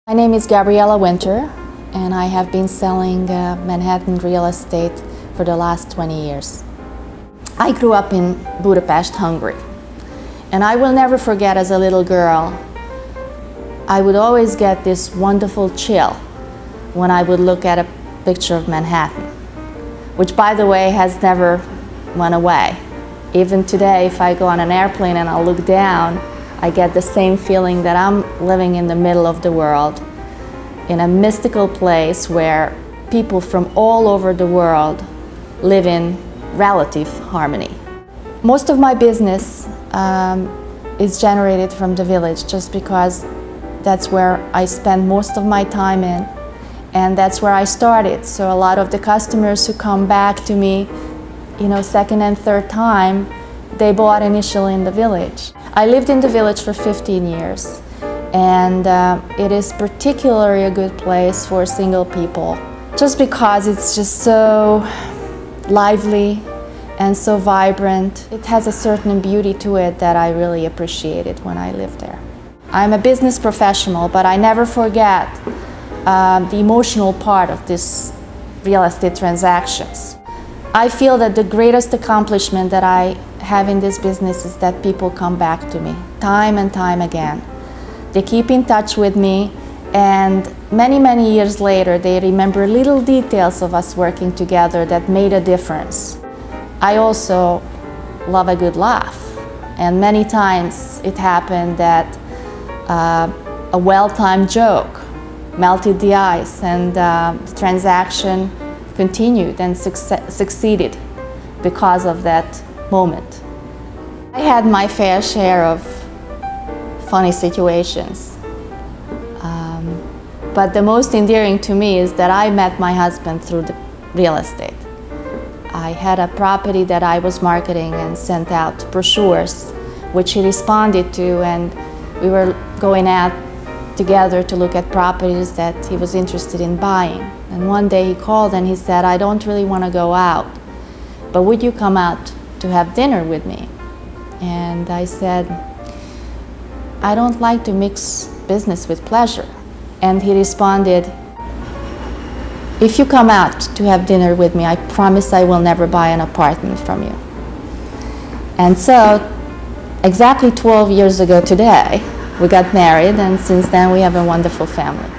My name is Gabriella W, and I have been selling Manhattan real estate for the last 20 years. I grew up in Budapest, Hungary, and I will never forget, as a little girl, I would always get this wonderful chill when I would look at a picture of Manhattan, which, by the way, has never went away. Even today, if I go on an airplane and I look down, I get the same feeling that I'm living in the middle of the world, in a mystical place where people from all over the world live in relative harmony. Most of my business is generated from the village, just because that's where I spend most of my time in, and that's where I started. So a lot of the customers who come back to me, second and third time, they bought initially in the village. I lived in the village for 15 years, and it is particularly a good place for single people, just because it's just so lively and so vibrant. It has a certain beauty to it that I really appreciated when I lived there. I'm a business professional, but I never forget the emotional part of this real estate transactions. I feel that the greatest accomplishment that I have in this business is that people come back to me time and time again. They keep in touch with me, and many, many years later they remember little details of us working together that made a difference. I also love a good laugh, and many times it happened that a well-timed joke melted the ice, and the transaction continued and succeeded because of that moment. I had my fair share of funny situations, but the most endearing to me is that I met my husband through the real estate. I had a property that I was marketing and sent out brochures, which he responded to, and we were going out together to look at properties that he was interested in buying. And one day he called and he said, "I don't really want to go out, but would you come out to have dinner with me?" And I said, "I don't like to mix business with pleasure." And he responded, "If you come out to have dinner with me, I promise I will never buy an apartment from you." And so, exactly 12 years ago today, we got married, and since then we have a wonderful family.